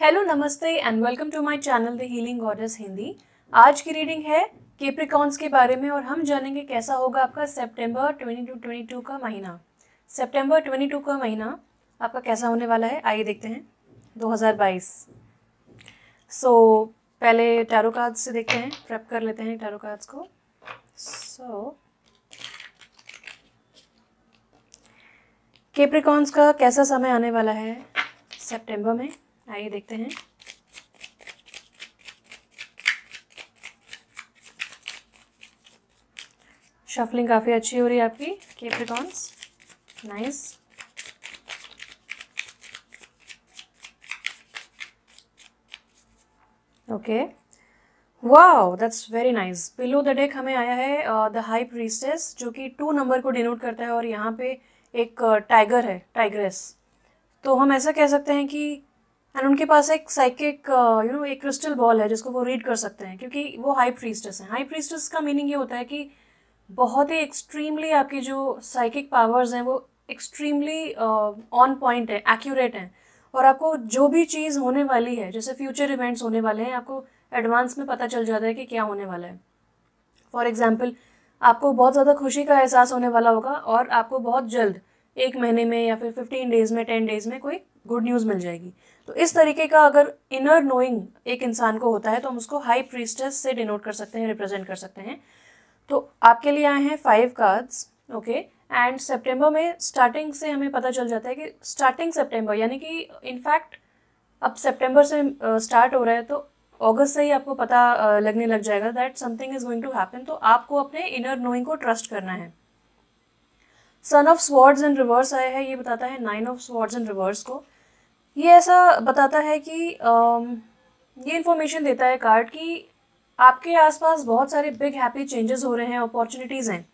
Hello नमस्ते and welcome to my channel the healing goddess Hindi. आज की रीडिंग है कैप्रिकॉर्न्स के बारे में और हम जानेंगे कैसा होगा आपका सितंबर 2022 का महीना। सितंबर 22 का महीना आपका कैसा होने वाला है, आइए देखते हैं 2022। पहले टैरो कार्ड्स से देखते हैं, प्रेप कर लेते हैं टैरो कार्ड्स को। कैप्रिकॉर्न्स का कैसा समय आने वाला है सितंबर में, आइए देखते हैं। शफलिंग काफ़ी अच्छी हो रही है आपकी Capricorns, nice. Okay, wow that's very nice. Below the deck हमें आया है द हाई प्रीस्टेस, जो कि 2 नंबर को डिनोट करता है और यहाँ पे एक टाइगर है, टाइग्रेस। तो हम ऐसा कह सकते हैं कि एंड उनके पास एक साइकिक एक क्रिस्टल बॉल है जिसको वो रीड कर सकते हैं, क्योंकि वो हाई प्रीस्टेस हैं। हाई प्रीस्टेस का मीनिंग ये होता है कि बहुत ही एक्सट्रीमली आपकी जो साइकिक पावर्स हैं वो एक्सट्रीमली ऑन पॉइंट है, एक्यूरेट हैं, और आपको जो भी चीज़ होने वाली है, जैसे फ्यूचर इवेंट्स होने वाले हैं, आपको एडवांस में पता चल जाता है कि क्या होने वाला है। फॉर एग्जाम्पल, आपको बहुत ज़्यादा खुशी का एहसास होने वाला होगा और आपको बहुत जल्द 1 महीने में या फिर 15 डेज़ में, 10 डेज़ में कोई गुड न्यूज़ मिल जाएगी। तो इस तरीके का अगर इनर नोइंग एक इंसान को होता है तो हम उसको हाई प्रीस्टेस से डिनोट कर सकते हैं, रिप्रेजेंट कर सकते हैं। तो आपके लिए आए हैं 5 कार्ड्स, ओके। एंड सितंबर में स्टार्टिंग से हमें पता चल जाता है कि स्टार्टिंग सितंबर यानी कि इनफैक्ट अब सितंबर से स्टार्ट हो रहा है, तो अगस्त से ही आपको पता लगने लग जाएगा that something is going to happen. तो आपको अपने इनर नोइंग को ट्रस्ट करना है। Son of swords in reverse आया है, ये बताता है 9 ऑफ स्वॉर्ड्स इन रिवर्स को। ये ऐसा बताता है कि ये इन्फॉर्मेशन देता है कार्ड कि आपके आसपास बहुत सारे बिग हैप्पी चेंजेस हो रहे हैं, अपॉर्चुनिटीज़ हैं,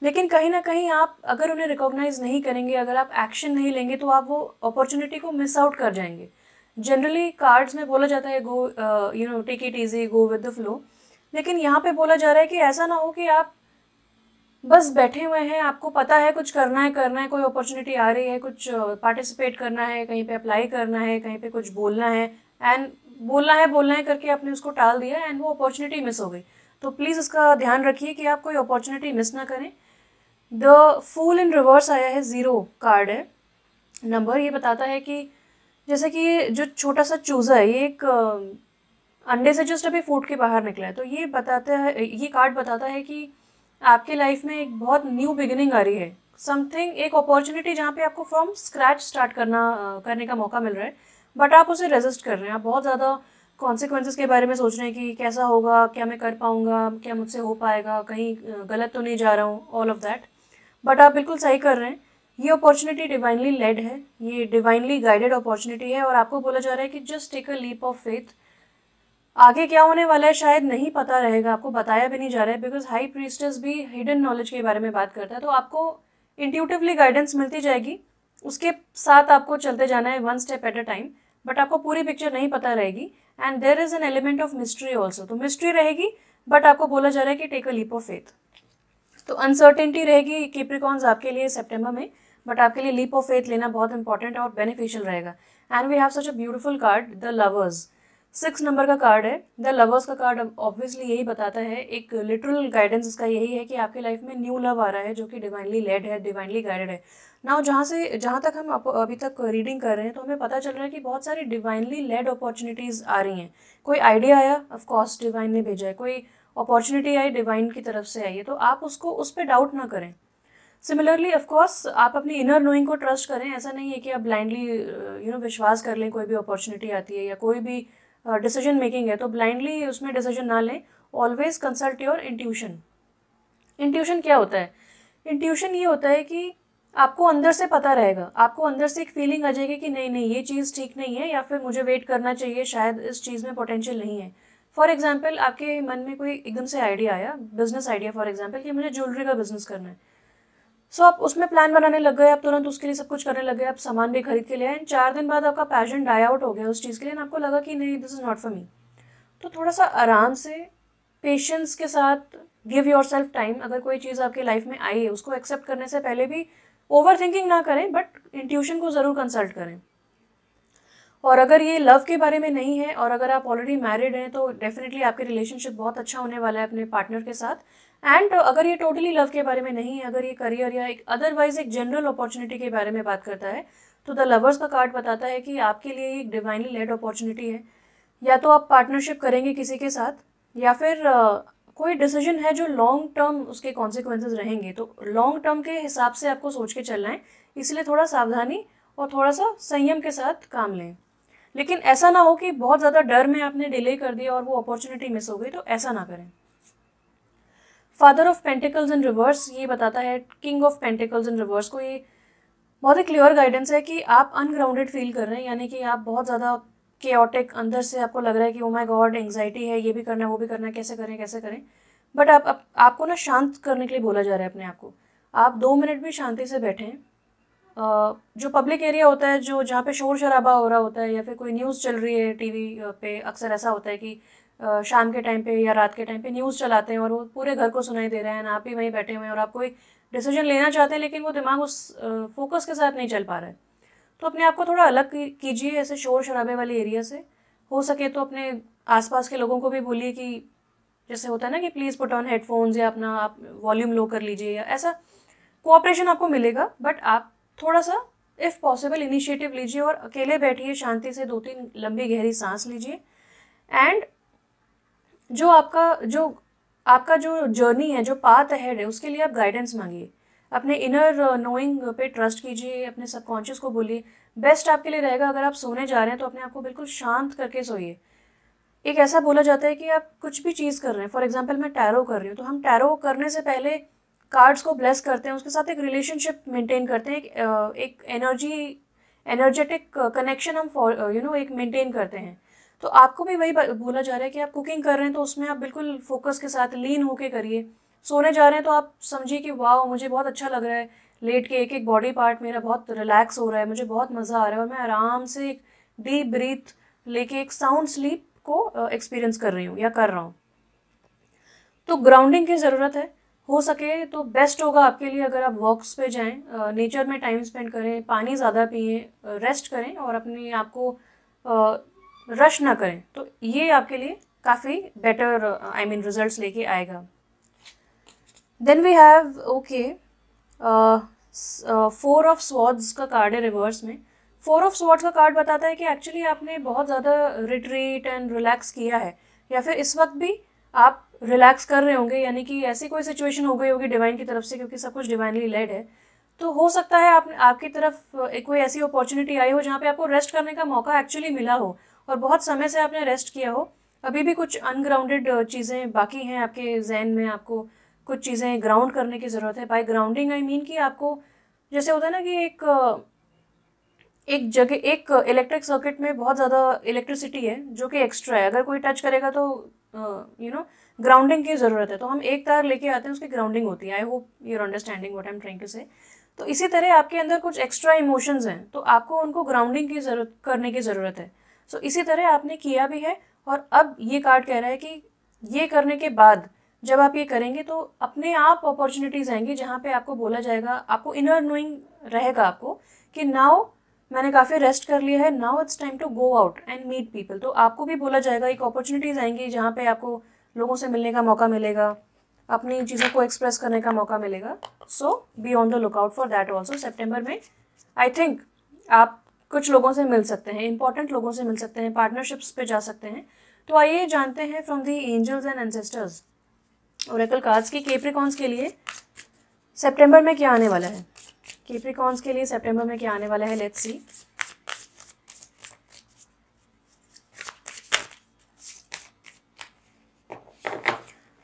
लेकिन कहीं ना कहीं आप अगर उन्हें रिकॉग्नाइज नहीं करेंगे, अगर आप एक्शन नहीं लेंगे, तो आप वो अपॉर्चुनिटी को मिस आउट कर जाएंगे। जनरली कार्ड्स में बोला जाता है go take it easy, go with the flow, लेकिन यहाँ पे बोला जा रहा है कि ऐसा ना हो कि आप बस बैठे हुए हैं, आपको पता है कुछ करना है, कोई अपॉर्चुनिटी आ रही है, कुछ पार्टिसिपेट करना है, कहीं पे अप्लाई करना है, कहीं पे कुछ बोलना है, एंड बोलना है करके आपने उसको टाल दिया एंड वो अपॉर्चुनिटी मिस हो गई। तो प्लीज़ इसका ध्यान रखिए कि आप कोई अपॉर्चुनिटी मिस ना करें। द फूल इन रिवर्स आया है, 0 कार्ड है नंबर। ये बताता है कि जैसे कि ये जो छोटा सा चूज़ा है, ये एक अंडे से जस्ट अभी फूट के बाहर निकला है। तो ये बताता है, ये कार्ड बताता है कि आपके लाइफ में एक बहुत न्यू बिगिनिंग आ रही है, समथिंग, एक अपॉर्चुनिटी जहाँ पे आपको फ्रॉम स्क्रैच स्टार्ट करने का मौका मिल रहा है, बट आप उसे रेजिस्ट कर रहे हैं। आप बहुत ज़्यादा कॉन्सिक्वेंसेस के बारे में सोच रहे हैं कि कैसा होगा, क्या मैं कर पाऊँगा, क्या मुझसे हो पाएगा, कहीं गलत तो नहीं जा रहा हूँ, ऑल ऑफ दैट। बट आप बिल्कुल सही कर रहे हैं। ये अपॉर्चुनिटी डिवाइनली लेड है, ये डिवाइनली गाइडेड अपॉर्चुनिटी है, और आपको बोला जा रहा है कि just take a leap of faith. आगे क्या होने वाला है शायद नहीं पता रहेगा, आपको बताया भी नहीं जा रहा है, बिकॉज हाई प्रीस्टेस भी हिडन नॉलेज के बारे में बात करता है। तो आपको इंट्यूटिवली गाइडेंस मिलती जाएगी, उसके साथ आपको चलते जाना है, 1 step at a time, but आपको पूरी पिक्चर नहीं पता रहेगी। And there is an element of mystery also, तो मिस्ट्री रहेगी, बट आपको बोला जा रहा है कि take a leap of faith. तो अनसर्टेनिटी रहेगी कैप्रिकॉर्न्स आपके लिए सितंबर में, बट आपके लिए लीप ऑफ फेथ लेना बहुत इंपॉर्टेंट और बेनिफिशियल रहेगा। And we have such a beautiful card, the lovers. 6 number का कार्ड है, द लवर्स का कार्ड ऑब्वियसली यही बताता है, एक लिटरल गाइडेंस इसका यही है कि आपके लाइफ में न्यू लव आ रहा है जो कि डिवाइनली लेड है, डिवाइनली गाइडेड है। नाउ जहाँ तक हम अभी तक रीडिंग कर रहे हैं, तो हमें पता चल रहा है कि बहुत सारी डिवाइनली लेड अपॉर्चुनिटीज़ आ रही हैं। कोई आइडिया आया, ऑफकोर्स डिवाइन ने भेजा है, कोई अपॉर्चुनिटी आई, डिवाइन की तरफ से आई है, तो आप उस पर डाउट ना करें। सिमिलरली ऑफकोर्स आप अपनी इनर नोइंग को ट्रस्ट करें। ऐसा नहीं है कि आप ब्लाइंडली विश्वास कर लें, कोई भी अपॉर्चुनिटी आती है या कोई भी डिसीजन मेकिंग है तो ब्लाइंडली उसमें डिसीजन ना लें। Always consult your intuition. Intuition क्या होता है? इंट्यूशन ये होता है कि आपको अंदर से पता रहेगा, आपको अंदर से एक फीलिंग आ जाएगी कि नहीं नहीं, ये चीज़ ठीक नहीं है, या फिर मुझे वेट करना चाहिए, शायद इस चीज़ में पोटेंशियल नहीं है। फॉर एग्जाम्पल, आपके मन में कोई एकदम से आइडिया आया, बिजनेस आइडिया फॉर एग्जाम्पल, कि मुझे ज्वेलरी का बिजनेस करना है। सो आप उसमें प्लान बनाने लग गए, आप तुरंत उसके लिए सब कुछ करने लग गए, आप सामान भी खरीद के ले आए, 4 दिन बाद आपका पैशन डाई आउट हो गया उस चीज़ के लिए, आपको लगा कि नहीं, this is not for me. तो थोड़ा सा आराम से, पेशेंस के साथ, गिव योर सेल्फ टाइम। अगर कोई चीज़ आपकी लाइफ में आई है, उसको एक्सेप्ट करने से पहले भी ओवर थिंकिंग ना करें, बट इंट्यूशन को ज़रूर कंसल्ट करें। और अगर ये लव के बारे में नहीं है और अगर आप ऑलरेडी मैरिड हैं तो डेफिनेटली आपके रिलेशनशिप बहुत अच्छा होने वाला है अपने पार्टनर के साथ। एंड अगर ये टोटली लव के बारे में नहीं है, अगर ये करियर या एक अदरवाइज एक जनरल अपॉर्चुनिटी के बारे में बात करता है, तो द लवर्स का कार्ड बताता है कि आपके लिए एक डिवाइनली लेड अपॉर्चुनिटी है। या तो आप पार्टनरशिप करेंगे किसी के साथ, या फिर कोई डिसीजन है जो लॉन्ग टर्म उसके कॉन्सिक्वेंसेज रहेंगे। तो लॉन्ग टर्म के हिसाब से आपको सोच के चलना है, इसलिए थोड़ा सावधानी और थोड़ा सा संयम के साथ काम लें। लेकिन ऐसा ना हो कि बहुत ज़्यादा डर में आपने डिले कर दिया और वो अपॉर्चुनिटी मिस हो गई, तो ऐसा ना करें। Father of pentacles in reverse ये बताता है, king of pentacles in reverse को ये बहुत ही क्लियर गाइडेंस है कि आप अनग्राउंडेड फील कर रहे हैं, यानी कि आप बहुत ज़्यादा केओटिक, अंदर से आपको लग रहा है कि ओ माय गॉड एंग्जाइटी है, ये भी करना है वो भी करना है, कैसे करें कैसे करें। बट आपको ना शांत करने के लिए बोला जा रहा है अपने आप को। आप 2 मिनट भी शांति से बैठें। जो पब्लिक एरिया होता है, जो जहाँ पे शोर शराबा हो रहा होता है या फिर कोई न्यूज़ चल रही है टीवी पे, अक्सर ऐसा होता है कि शाम के टाइम पे या रात के टाइम पे न्यूज़ चलाते हैं और वो पूरे घर को सुनाई दे रहा है ना, आप भी वहीं बैठे हुए हैं और आप कोई डिसीजन लेना चाहते हैं लेकिन वो दिमाग उस फोकस के साथ नहीं चल पा रहा है। तो अपने आप को थोड़ा अलग कीजिए ऐसे शोर शराबे वाले एरिया से। हो सके तो अपने आसपास के लोगों को भी बोलिए कि जैसे होता है ना कि प्लीज़ पुट ऑन हेडफोन्स, या अपना आप वॉल्यूम लो कर लीजिए, या ऐसा कोऑपरेशन आपको मिलेगा। बट आप थोड़ा सा इफ़ पॉसिबल इनिशिएटिव लीजिए और अकेले बैठिए, शांति से 2-3 लंबी गहरी सांस लीजिए। एंड जो आपका जो जर्नी है, जो पाथ अहेड है, उसके लिए आप गाइडेंस मांगिए। अपने इनर नोइंग पे ट्रस्ट कीजिए, अपने सबकॉन्शियस को बोलिए। बेस्ट आपके लिए रहेगा अगर आप सोने जा रहे हैं तो अपने आप को बिल्कुल शांत करके सोइए। एक ऐसा बोला जाता है कि आप कुछ भी चीज़ कर रहे हैं, फॉर एग्जाम्पल मैं टैरो कर रही हूँ, तो हम टैरो करने से पहले कार्ड्स को ब्लेस करते हैं, उसके साथ एक रिलेशनशिप मेंटेन करते हैं, एक एनर्जेटिक कनेक्शन हम एक मेंटेन करते हैं। तो आपको भी वही बोला जा रहा है कि आप कुकिंग कर रहे हैं तो उसमें आप बिल्कुल फोकस के साथ लीन होके करिए। सोने जा रहे हैं तो आप समझिए कि वाह मुझे बहुत अच्छा लग रहा है, लेट के एक एक बॉडी पार्ट मेरा बहुत रिलैक्स हो रहा है, मुझे बहुत मज़ा आ रहा है और मैं आराम से एक डीप ब्रीथ लेके एक साउंड स्लीप को एक्सपीरियंस कर रही हूँ या कर रहा हूँ। तो ग्राउंडिंग की ज़रूरत है। हो सके तो बेस्ट होगा आपके लिए अगर आप वॉक्स पे जाएं, नेचर में टाइम स्पेंड करें, पानी ज़्यादा पिएं, रेस्ट करें और अपने आप को रश ना करें। तो ये आपके लिए काफ़ी बेटर रिजल्ट्स लेके आएगा। Then we have okay 4 of swords का कार्ड है रिवर्स में। 4 ऑफ स्वॉर्ड्स का कार्ड बताता है कि एक्चुअली आपने बहुत ज़्यादा रिट्रीट एंड रिलैक्स किया है, या फिर इस वक्त भी आप रिलैक्स कर रहे होंगे, यानी कि ऐसी कोई सिचुएशन हो गई होगी डिवाइन की तरफ से, क्योंकि सब कुछ डिवाइनली लेड है। तो हो सकता है आपकी तरफ कोई ऐसी अपॉर्चुनिटी आई हो जहाँ पे आपको रेस्ट करने का मौका एक्चुअली मिला हो और बहुत समय से आपने रेस्ट किया हो। अभी भी कुछ अनग्राउंडेड चीज़ें बाकी हैं आपके जहन में, आपको कुछ चीज़ें ग्राउंड करने की ज़रूरत है। बाय ग्राउंडिंग आई मीन कि आपको जैसे होता है ना कि एक जगह एक इलेक्ट्रिक सर्किट में बहुत ज़्यादा इलेक्ट्रिसिटी है जो कि एक्स्ट्रा है, अगर कोई टच करेगा तो ग्राउंडिंग की ज़रूरत है। तो हम एक तार लेके आते हैं, उसकी ग्राउंडिंग होती है। I hope you are understanding what I am trying to say. तो इसी तरह आपके अंदर कुछ एक्स्ट्रा इमोशंस हैं, तो आपको उनको ग्राउंडिंग की ज़रूरत करने की ज़रूरत है। सो इसी तरह आपने किया भी है और अब ये कार्ड कह रहा है कि ये करने के बाद जब आप ये करेंगे तो अपने आप अपॉर्चुनिटीज़ आएंगी जहाँ पे आपको बोला जाएगा, आपको इनर नोइंग रहेगा आपको कि नाउ मैंने काफ़ी रेस्ट कर लिया है, now it's time to go out and meet people. तो आपको भी बोला जाएगा, एक अपॉर्चुनिटीज़ आएंगी जहाँ पे आपको लोगों से मिलने का मौका मिलेगा, अपनी चीज़ों को एक्सप्रेस करने का मौका मिलेगा। So be on the look out for that also. सितंबर में आई थिंक आप कुछ लोगों से मिल सकते हैं, इंपॉर्टेंट लोगों से मिल सकते हैं, पार्टनरशिप्स पे जा सकते हैं। तो आइए जानते हैं from the angels and ancestors oracle cards की कैप्रिकॉन्स के लिए सितंबर में क्या आने वाला है। कैप्रिकॉन्स के लिए सितंबर में क्या आने वाला है, लेट्स सी।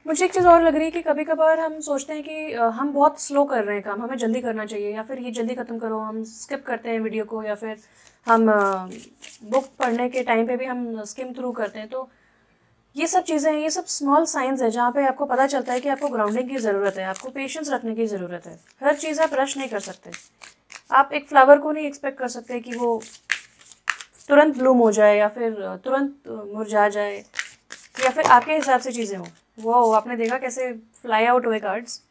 मुझे एक चीज़ और लग रही है कि कभी कभार हम सोचते हैं कि हम बहुत स्लो कर रहे हैं काम, हमें जल्दी करना चाहिए, या फिर ये जल्दी ख़त्म करो, हम स्किप करते हैं वीडियो को, या फिर हम बुक पढ़ने के टाइम पे भी हम स्किम थ्रू करते हैं। तो ये सब चीज़ें हैं, ये सब स्मॉल साइंस है जहाँ पे आपको पता चलता है कि आपको ग्राउंडिंग की ज़रूरत है, आपको पेशेंस रखने की ज़रूरत है। हर चीज़ आप रश नहीं कर सकते। आप एक फ्लावर को नहीं एक्सपेक्ट कर सकते कि वो तुरंत ब्लूम हो जाए या फिर तुरंत मुरझा जाए या फिर आपके हिसाब से चीज़ें हों। वो आपने देखा कैसे फ्लाई आउट हुए cards.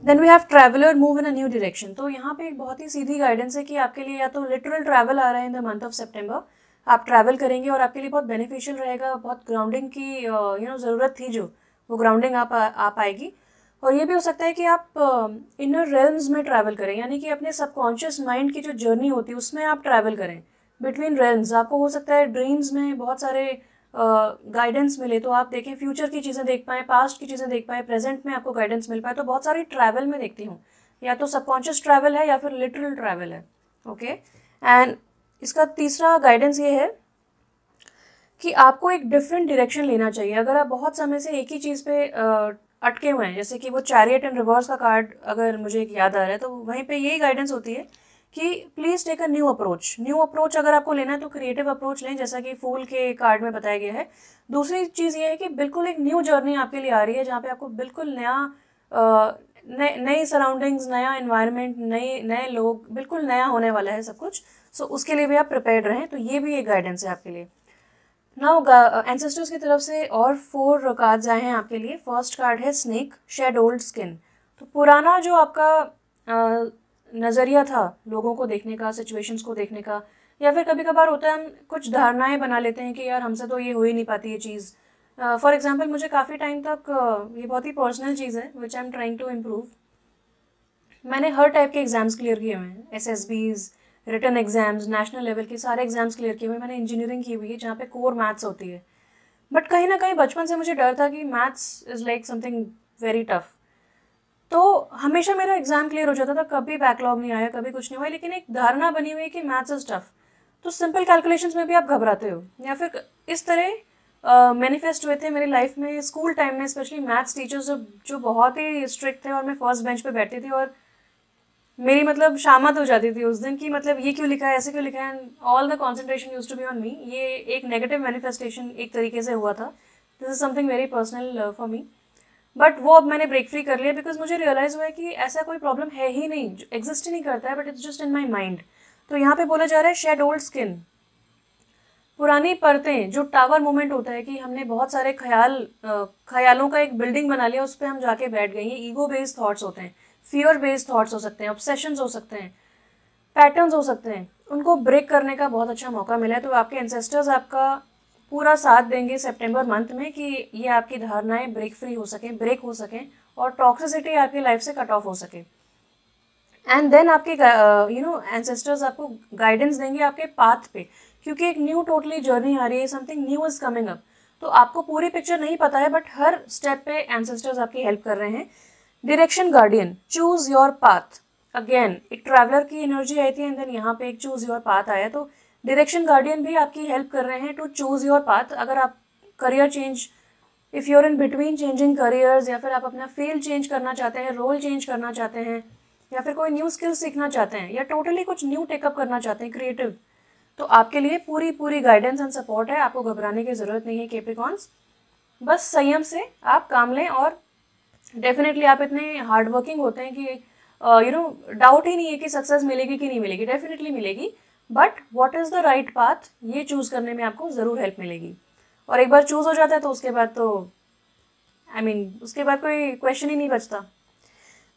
Then we have traveller move in a new direction. तो यहाँ पे एक बहुत ही सीधी गाइडेंस है कि आपके लिए या तो लिटरल ट्रैवल आ रहा है इन द मंथ ऑफ सितंबर, आप ट्रैवल करेंगे और आपके लिए बहुत बेनिफिशियल रहेगा, बहुत ग्राउंडिंग की ज़रूरत थी जो, वो ग्राउंडिंग आप आ पाएगी। और ये भी हो सकता है कि आप इनर रेल्म्स में ट्रैवल करें, यानी कि अपने सबकॉन्शियस माइंड की जो जर्नी होती है उसमें आप ट्रैवल करें बिटवीन रेल्म्स। आपको हो सकता है ड्रीम्स में बहुत सारे गाइडेंस मिले, तो आप देखें फ्यूचर की चीज़ें देख पाएँ, पास्ट की चीज़ें देख पाएँ, प्रेजेंट में आपको गाइडेंस मिल पाए। तो बहुत सारी ट्रैवल में देखती हूँ, या तो सबकॉन्शियस ट्रैवल है या फिर लिटरल ट्रैवल है। ओके, एंड इसका तीसरा गाइडेंस ये है कि आपको एक डिफरेंट डायरेक्शन लेना चाहिए। अगर आप बहुत समय से एक ही चीज़ पे अटके हुए हैं, जैसे कि वो चैरियट एंड रिवर्स का कार्ड अगर मुझे एक याद आ रहा है, तो वहीं पे यही गाइडेंस होती है कि please take a new approach. New approach अगर आपको लेना है तो क्रिएटिव अप्रोच लें, जैसा कि फूल के कार्ड में बताया गया है। दूसरी चीज़ ये है कि बिल्कुल एक न्यू जर्नी आपके लिए आ रही है, जहाँ पे आपको बिल्कुल नया नई सराउंडिंग्स, नया इन्वायरमेंट, नए लोग, बिल्कुल नया होने वाला है सब कुछ। सो उसके लिए भी आप प्रिपेयर्ड रहें। तो ये भी एक गाइडेंस है आपके लिए। नाउ एंसेस्टर्स की तरफ से और 4 कार्ड्स आए हैं आपके लिए। फर्स्ट कार्ड है स्नेक, शेड ओल्ड स्किन। तो पुराना जो आपका नज़रिया था लोगों को देखने का, सिचुएशंस को देखने का, या फिर कभी कभार होता है हम कुछ धारणाएं बना लेते हैं कि यार हमसे तो ये हो ही नहीं पाती ये चीज़। फॉर एग्जांपल मुझे काफ़ी टाइम तक ये बहुत ही पर्सनल चीज़ है which I am trying to improve. मैंने हर टाइप के एग्ज़ाम्स क्लियर किए हुए हैं, SSBs, written exams, national level के सारे एग्ज़ाम्स क्लियर किए हुए हैं। मैंने इंजीनियरिंग की हुई है जहाँ पे कोर मैथ्स होती है, बट कहीं ना कहीं बचपन से मुझे डर था कि maths is like something very tough. तो हमेशा मेरा एग्ज़ाम क्लियर हो जाता था, कभी बैकलॉग नहीं आया, कभी कुछ नहीं हुआ, लेकिन एक धारणा बनी हुई है कि मैथ्स इज़ टफ। तो सिंपल कैलकुलेशंस में भी आप घबराते हो, या फिर इस तरह मैनिफेस्ट हुए थे मेरी लाइफ में स्कूल टाइम में, स्पेशली मैथ्स टीचर्स जो बहुत ही स्ट्रिक्ट थे, और मैं फर्स्ट बेंच पे बैठती थी और मेरी मतलब शामत हो जाती थी उस दिन की, मतलब ये क्यों लिखा है, ऐसे क्यों लिखा है, and all the concentration used to be on me. ये एक नेगेटिव मैनिफेस्टेशन एक तरीके से हुआ था। This is something very personal for me, but वो अब मैंने ब्रेक फ्री कर लिया, बिकॉज मुझे रियलाइज़ हुआ है कि ऐसा कोई प्रॉब्लम है ही नहीं, एग्जिस्ट ही नहीं करता है, but it's just in my mind. तो यहाँ पे बोला जा रहा है शेड ओल्ड स्किन, पुरानी परतें, जो टावर मोमेंट होता है कि हमने बहुत सारे ख्यालों का एक बिल्डिंग बना लिया, उस पर हम जाके बैठ गए। ये ईगो बेस्ड थॉट्स होते हैं, फियर बेस्ड थॉट्स हो सकते हैं, ऑब्सेशंस हो सकते हैं, पैटर्न्स हो सकते हैं। उनको ब्रेक करने का बहुत अच्छा मौका मिला है। तो आपके एंसेस्टर्स आपका पूरा साथ देंगे सितंबर मंथ में कि ये आपकी धारणाएं ब्रेक फ्री हो सकें, ब्रेक हो सकें, और टॉक्सिसिटी आपकी लाइफ से कट ऑफ हो सके। एंड देन आपके एंसेस्टर्स आपको गाइडेंस देंगे आपके पाथ पे, क्योंकि एक न्यू टोटली जर्नी आ रही है, something new is coming up. तो आपको पूरी पिक्चर नहीं पता है, बट हर स्टेप पे एंसेस्टर्स आपकी हेल्प कर रहे हैं। Direction guardian, choose your path. Again एक ट्रैवलर की एनर्जी आई थी, एंड देन यहाँ पे एक चूज योर पाथ आया। तो डायरेक्शन गार्डियन भी आपकी हेल्प कर रहे हैं टू चूज योर पाथ। अगर आप career change, if you're in between changing careers, या फिर आप अपना फील्ड चेंज करना चाहते हैं, रोल चेंज करना चाहते हैं, या फिर कोई न्यू स्किल सीखना चाहते हैं, या टोटली कुछ न्यू टेकअप करना चाहते हैं क्रिएटिव, तो आपके लिए पूरी पूरी गाइडेंस एंड सपोर्ट है। आपको घबराने की ज़रूरत नहीं है कैप्रिकॉन्स, बस संयम से आप काम लें। और डेफिनेटली आप इतने हार्ड वर्किंग होते हैं कि डाउट ही नहीं है कि सक्सेस मिलेगी कि नहीं मिलेगी, डेफिनेटली मिलेगी, but what is the right path, ये चूज़ करने में आपको ज़रूर हेल्प मिलेगी। और एक बार चूज़ हो जाता है तो उसके बाद तो उसके बाद कोई क्वेश्चन ही नहीं बचता।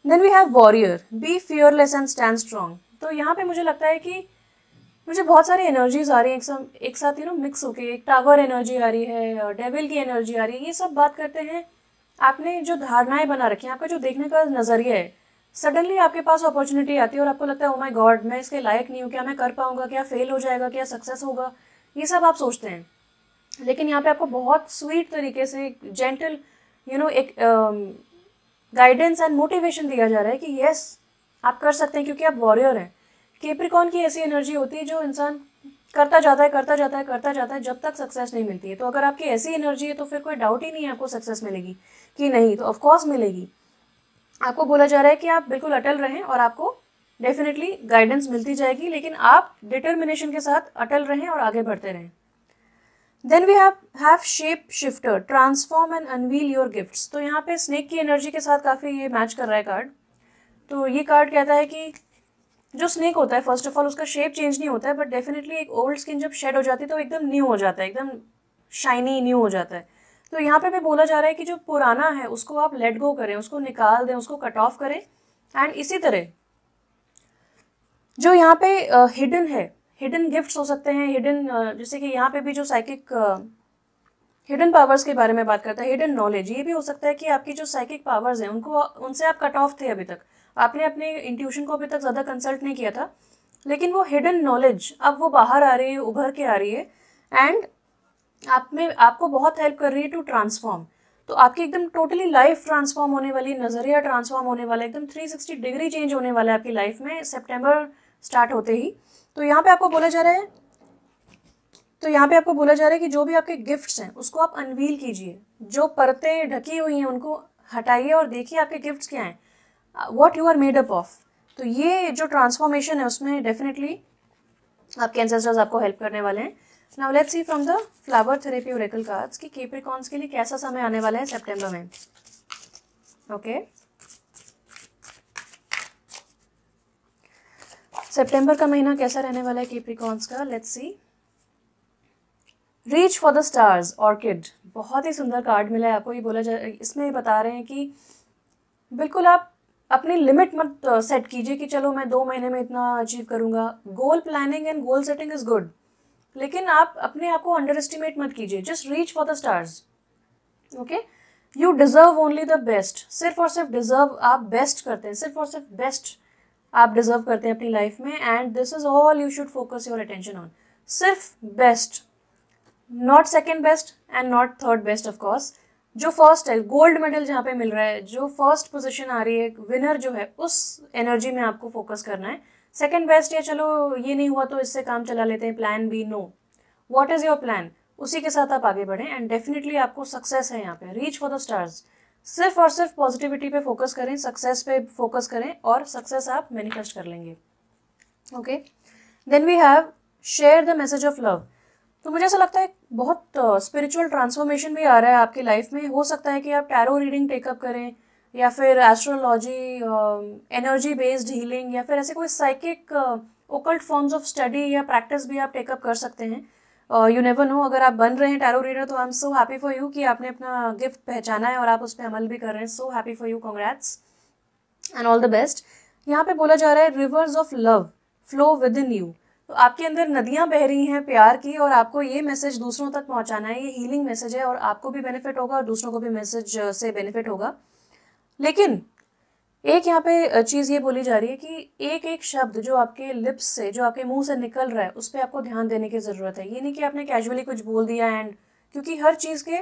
Then we have warrior, be fearless and stand strong. तो यहाँ पे मुझे लगता है कि मुझे बहुत सारी एनर्जीज आ रही हैं एक साथ मिक्स होके। एक टावर एनर्जी आ रही है, डेविल की एनर्जी आ रही है। ये सब बात करते हैं आपने जो धारणाएं बना रखी हैं, आपका जो देखने का नज़रिया है, सडनली आपके पास अपॉर्चुनिटी आती है और आपको लगता है ओ माय गॉड, मैं इसके लायक नहीं हूँ, क्या मैं कर पाऊंगा, क्या फेल हो जाएगा, क्या सक्सेस होगा, ये सब आप सोचते हैं। लेकिन यहाँ पे आपको बहुत स्वीट तरीके से जेंटल एक गाइडेंस एंड मोटिवेशन दिया जा रहा है कि यस आप कर सकते हैं, क्योंकि आप वॉरियर हैं। कैप्रिकॉर्न की ऐसी एनर्जी होती है जो इंसान करता जाता है, करता जाता है, करता जाता है, जब तक सक्सेस नहीं मिलती है। तो अगर आपकी ऐसी एनर्जी है तो फिर कोई डाउट ही नहीं है आपको सक्सेस मिलेगी कि नहीं, तो ऑफकोर्स मिलेगी। आपको बोला जा रहा है कि आप बिल्कुल अटल रहें और आपको डेफिनेटली गाइडेंस मिलती जाएगी, लेकिन आप डिटर्मिनेशन के साथ अटल रहें और आगे बढ़ते रहें। Then we have shape shifter, transform and unveil your gifts. तो यहाँ पे स्नेक की एनर्जी के साथ काफ़ी ये मैच कर रहा है कार्ड। तो ये कार्ड कहता है कि जो स्नेक होता है, फर्स्ट ऑफ ऑल उसका शेप चेंज नहीं होता है, बट डेफिनेटली एक ओल्ड स्किन जब शेड हो जाती है तो एकदम न्यू हो जाता है, एकदम शाइनी न्यू हो जाता है। तो यहाँ पे भी बोला जा रहा है कि जो पुराना है उसको आप लेट गो करें, उसको निकाल दें, उसको कट ऑफ करें। एंड इसी तरह जो यहाँ पे हिडन है, हिडन गिफ्ट्स हो सकते हैं, हिडन जैसे कि यहाँ पे भी जो साइकिक हिडन पावर्स के बारे में बात करता है, हिडन नॉलेज, ये भी हो सकता है कि आपकी जो साइकिक पावर्स हैं उनको, उनसे आप कट ऑफ थे अभी तक, आपने अपने इंट्यूशन को अभी तक ज़्यादा कंसल्ट नहीं किया था, लेकिन वो हिडन नॉलेज अब वो बाहर आ रही है, उभर के आ रही है, एंड आप में आपको बहुत हेल्प कर रही है टू ट्रांसफॉर्म। तो आपकी एकदम टोटली लाइफ ट्रांसफॉर्म होने वाली, नज़रिया ट्रांसफॉर्म होने वाला, एकदम 360 डिग्री चेंज होने वाला है आपकी लाइफ में सितंबर स्टार्ट होते ही। तो यहाँ पे आपको बोला जा रहा है, कि जो भी आपके गिफ्ट्स हैं उसको आप अनवील कीजिए, जो परतें ढकी हुई हैं उनको हटाइए और देखिए आपके गिफ्ट्स क्या हैं, what you are made up of. तो ये जो ट्रांसफॉर्मेशन है उसमें डेफिनेटली आपके एंसेस्टर्स आपको हेल्प करने वाले हैं। Now let's see from the flower therapy Oracle cards कि कैप्रिकॉर्न्स के लिए कैसा समय आने वाला है सितंबर में। ओके, सितंबर का महीना कैसा रहने वाला है कैप्रिकॉर्न्स का, let's see. Reach for the stars orchid, बहुत ही सुंदर कार्ड मिला है आपको। ये बोला इसमें बता रहे हैं कि बिल्कुल आप अपनी लिमिट मत सेट कीजिए कि चलो मैं 2 महीने में इतना अचीव करूंगा। Goal planning and goal setting is good, लेकिन आप अपने आप को अंडर एस्टिमेट मत कीजिए। Just reach for the stars. Okay, you deserve only the best, सिर्फ और सिर्फ डिजर्व आप बेस्ट करते हैं, सिर्फ और सिर्फ बेस्ट आप डिजर्व करते हैं अपनी लाइफ में, and this is all you should focus your attention on. सिर्फ best, not second best and not third best. Of course जो फर्स्ट है, गोल्ड मेडल जहाँ पे मिल रहा है, जो फर्स्ट पोजीशन आ रही है, विनर जो है, उस एनर्जी में आपको फोकस करना है। सेकेंड बेस्ट या चलो ये नहीं हुआ तो इससे काम चला लेते हैं, plan B, no, what is your plan, उसी के साथ आप आगे बढ़ें एंड डेफिनेटली आपको सक्सेस है यहाँ पे। रीच फॉर द स्टार्स, सिर्फ और सिर्फ पॉजिटिविटी पे फोकस करें, सक्सेस पे फोकस करें और सक्सेस आप मैनिफेस्ट कर लेंगे। Okay, then we have share the message of love. तो मुझे ऐसा लगता है बहुत स्पिरिचुअल ट्रांसफॉर्मेशन भी आ रहा है आपकी लाइफ में। हो सकता है कि आप टैरो रीडिंग टेकअप करें या फिर एस्ट्रोलॉजी, एनर्जी बेस्ड हीलिंग, या फिर ऐसे कोई psychic occult forms of study या प्रैक्टिस भी आप टेकअप कर सकते हैं। यू नेवर नो, अगर आप बन रहे हैं टैरो रीडर तो I am so happy for you कि आपने अपना गिफ्ट पहचाना है और आप उस पर अमल भी कर रहे हैं। So happy for you, congrats and all the best. यहाँ पे बोला जा रहा है reverse of love flow with in you. तो आपके अंदर नदियाँ बह रही हैं प्यार की और आपको ये मैसेज दूसरों तक पहुँचाना है। ये हीलिंग मैसेज है और आपको भी बेनिफिट होगा और दूसरों को भी मैसेज से बेनिफिट होगा। लेकिन एक यहाँ पे चीज़ ये बोली जा रही है कि एक एक शब्द जो आपके लिप्स से, जो आपके मुंह से निकल रहा है, उस पर आपको ध्यान देने की ज़रूरत है। ये नहीं कि आपने कैजुअली कुछ बोल दिया एंड, क्योंकि हर चीज़ के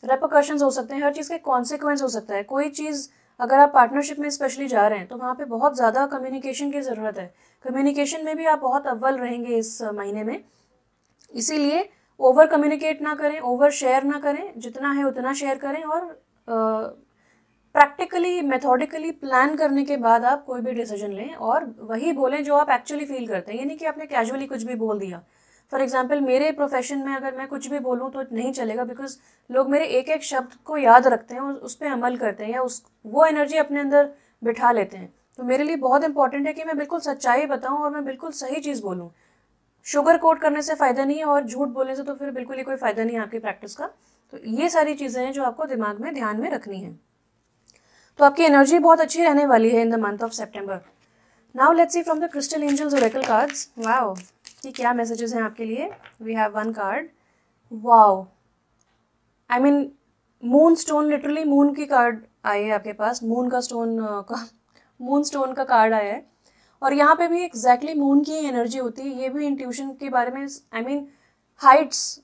रेपरकशंस हो सकते हैं, हर चीज़ के कॉन्सिक्वेंस हो सकता है। कोई चीज़ अगर आप पार्टनरशिप में स्पेशली जा रहे हैं तो वहाँ पे बहुत ज़्यादा कम्युनिकेशन की ज़रूरत है। कम्युनिकेशन में भी आप बहुत अव्वल रहेंगे इस महीने में, इसीलिए ओवर कम्युनिकेट ना करें, ओवर शेयर ना करें, जितना है उतना शेयर करें और प्रैक्टिकली मेथोडिकली प्लान करने के बाद आप कोई भी डिसीजन लें और वही बोलें जो आप एक्चुअली फील करते हैं। ये नहीं कि आपने कैजुअली कुछ भी बोल दिया। फॉर एग्जाम्पल मेरे प्रोफेशन में अगर मैं कुछ भी बोलूँ तो नहीं चलेगा, बिकॉज लोग मेरे एक एक शब्द को याद रखते हैं और उस पर अमल करते हैं या वो एनर्जी अपने अंदर बिठा लेते हैं। तो मेरे लिए बहुत इंपॉर्टेंट है कि मैं बिल्कुल सच्चाई बताऊँ और मैं बिल्कुल सही चीज़ बोलूँ। शुगर कोट करने से फ़ायदा नहीं है और झूठ बोलने से तो फिर बिल्कुल ही कोई फ़ायदा नहीं है आपकी प्रैक्टिस का। तो ये सारी चीज़ें हैं जो आपको दिमाग में ध्यान में रखनी है। तो आपकी एनर्जी बहुत अच्छी रहने वाली है in the month of September. Now let's see from the crystal angels oracle cards. Wow, कि क्या मैसेजेस हैं आपके लिए। We have one card, wow, I mean moonstone, literally moon की कार्ड आई है आपके पास। मून स्टोन का कार्ड आया है और यहाँ पे भी एग्जैक्टली मून की एनर्जी होती है। ये भी इंट्यूशन के बारे में, I mean Heights,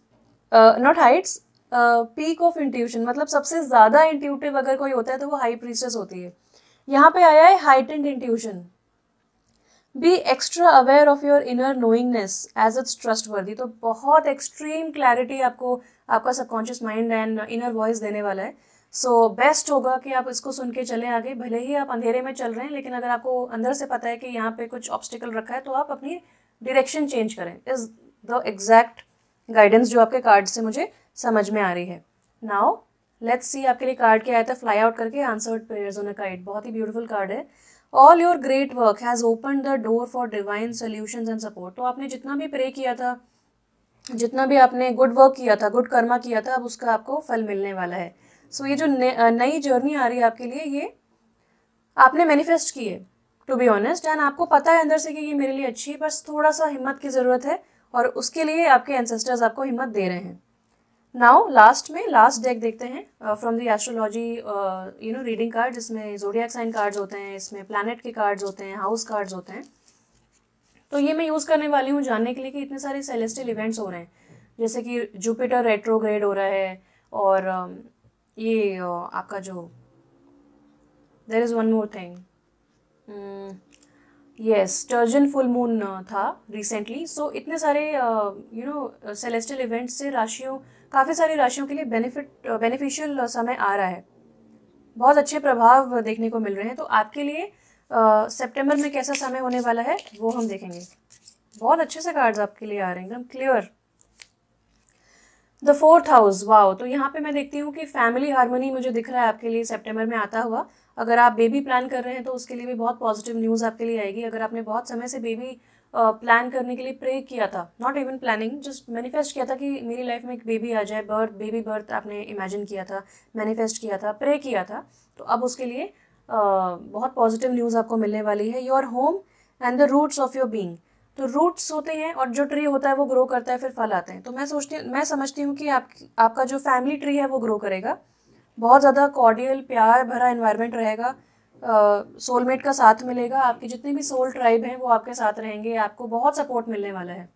not Heights, peak of intuition, मतलब सबसे ज़्यादा इंट्यूटिव अगर कोई होता है तो वो हाई प्रीस्टेस होती है। यहाँ पे आया है heightened intuition, be extra aware of your inner knowingness as it's trustworthy. तो बहुत एक्सट्रीम क्लैरिटी आपको आपका subconscious mind and inner voice देने वाला है। सो बेस्ट होगा कि आप इसको सुन के चलें आगे। भले ही आप अंधेरे में चल रहे हैं, लेकिन अगर आपको अंदर से पता है कि यहाँ पे कुछ ऑब्स्टिकल रखा है तो आप अपनी डायरेक्शन चेंज करें। इज द एग्जैक्ट गाइडेंस जो आपके कार्ड से मुझे समझ में आ रही है। नाउ लेट्स सी आपके लिए कार्ड क्या आया था, फ्लाई आउट करके answered prayers on a kite. बहुत ही ब्यूटीफुल कार्ड है। All your great work has open the door for divine solutions and support. तो आपने जितना भी प्रे किया था जितना भी आपने गुड वर्क किया था, गुड कर्मा किया था, अब उसका आपको फल मिलने वाला है। सो ये जो नई जर्नी आ रही है आपके लिए, ये आपने मैनिफेस्ट की है टू बी ऑनेस्ट, एंड आपको पता है अंदर से कि ये मेरे लिए अच्छी है, बस थोड़ा सा हिम्मत की ज़रूरत है और उसके लिए आपके एंसेस्टर्स आपको हिम्मत दे रहे हैं। नाउ लास्ट डेक देखते हैं from the astrology reading card, जिसमें जोडियाक साइन कार्ड्स होते हैं, इसमें प्लैनेट के कार्ड्स होते हैं, हाउस कार्ड्स होते हैं। तो ये मैं यूज़ करने वाली हूँ जानने के लिए कि इतने सारे सेलेस्टियल इवेंट्स हो रहे हैं, जैसे कि जुपिटर रेट्रोग्रेड हो रहा है, और ये आपका जो there is one more thing, yes, sturgeon full moon था रिसेंटली। सो इतने सारे सेलेस्टियल इवेंट्स से काफ़ी सारी राशियों के लिए बेनिफिशियल समय आ रहा है, बहुत अच्छे प्रभाव देखने को मिल रहे हैं। तो आपके लिए सितंबर में कैसा समय होने वाला है वो हम देखेंगे। बहुत अच्छे से कार्ड्स आपके लिए आ रहे हैं, एकदम clear. The 4th house, wow. तो यहाँ पे मैं देखती हूँ कि फैमिली हार्मनी मुझे दिख रहा है आपके लिए सितंबर में आता हुआ। अगर आप बेबी प्लान कर रहे हैं तो उसके लिए भी बहुत पॉजिटिव न्यूज़ आपके लिए आएगी। अगर आपने बहुत समय से बेबी प्लान करने के लिए प्रे किया था, not even planning, just manifest किया था कि मेरी लाइफ में एक बेबी आ जाए, बेबी बर्थ आपने इमेजिन किया था, मैनिफेस्ट किया था, प्रे किया था, तो अब उसके लिए बहुत पॉजिटिव न्यूज़ आपको मिलने वाली है। Your home and the roots of your being. तो रूट्स होते हैं और जो ट्री होता है वो ग्रो करता है, फिर फल आते हैं। तो मैं समझती हूँ कि आपका जो फैमिली ट्री है वो ग्रो करेगा, बहुत ज़्यादा कॉर्डियल प्यार भरा एनवायरनमेंट रहेगा, सोलमेट का साथ मिलेगा, आपके जितने भी सोल ट्राइब हैं वो आपके साथ रहेंगे, आपको बहुत सपोर्ट मिलने वाला है।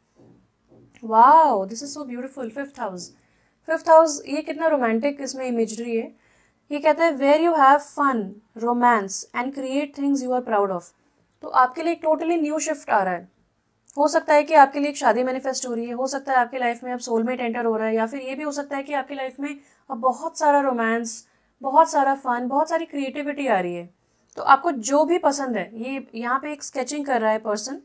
Wow, this is so beautiful. 5th house, ये कितना रोमांटिक इसमें इमेजरी है। ये कहता है where you have fun, romance and create things you are proud of. तो आपके लिए एक टोटली न्यू शिफ्ट आ रहा है। हो सकता है कि आपके लिए एक शादी मैनिफेस्ट हो रही है, हो सकता है आपकी लाइफ में अब सोलमेट एंटर हो रहा है, या फिर ये भी हो सकता है कि आपकी लाइफ में अब बहुत सारा रोमांस, बहुत सारा फन, बहुत सारी क्रिएटिविटी आ रही है। तो आपको जो भी पसंद है, ये यहाँ पे एक स्केचिंग कर रहा है पर्सन,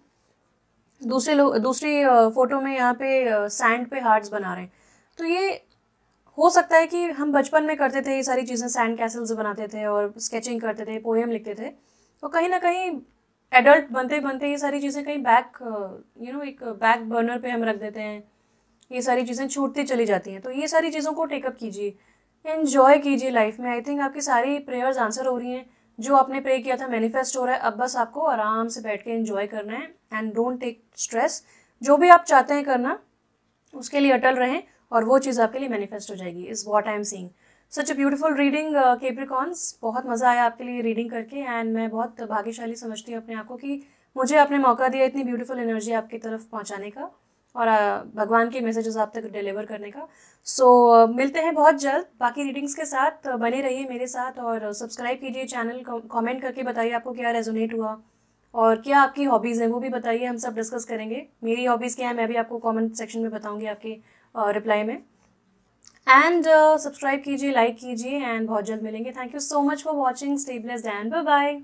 दूसरी फोटो में यहाँ पे सैंड पे हार्ट्स बना रहे हैं। तो ये हो सकता है कि हम बचपन में करते थे ये सारी चीज़ें, सैंड कैसल्स बनाते थे और स्केचिंग करते थे, पोएम लिखते थे, तो कहीं ना कहीं एडल्ट बनते बनते ये सारी चीज़ें कहीं एक बैक बर्नर पे हम रख देते हैं, ये सारी चीज़ें छूटती चली जाती हैं। तो ये सारी चीज़ों को टेकअप कीजिए, एन्जॉय कीजिए लाइफ में। आई थिंक आपकी सारी प्रेयर्स आंसर हो रही हैं, जो आपने प्रे किया था मैनिफेस्ट हो रहा है। अब बस आपको आराम से बैठ के एंजॉय करना है एंड डोंट टेक स्ट्रेस। जो भी आप चाहते हैं करना उसके लिए अटल रहें और वो चीज़ आपके लिए मैनिफेस्ट हो जाएगी, is what I am seeing. Such a beautiful reading Capricorns, बहुत मज़ा आया आपके लिए रीडिंग करके, एंड मैं बहुत भाग्यशाली समझती हूँ अपने आप को कि मुझे आपने मौका दिया इतनी ब्यूटीफुल एनर्जी आपकी तरफ पहुँचाने का और भगवान के मैसेजेस आप तक डिलीवर करने का। सो मिलते हैं बहुत जल्द बाकी रीडिंग्स के साथ। बने रहिए मेरे साथ और सब्सक्राइब कीजिए चैनल, कमेंट करके बताइए आपको क्या रेजोनेट हुआ और क्या आपकी हॉबीज़ हैं वो भी बताइए, हम सब डिस्कस करेंगे। मेरी हॉबीज़ क्या है मैं भी आपको कमेंट सेक्शन में बताऊंगी आपके रिप्लाई में। एंड सब्सक्राइब कीजिए, लाइक कीजिए, एंड बहुत जल्द मिलेंगे। Thank you so much for watching, stay blessed and bye bye.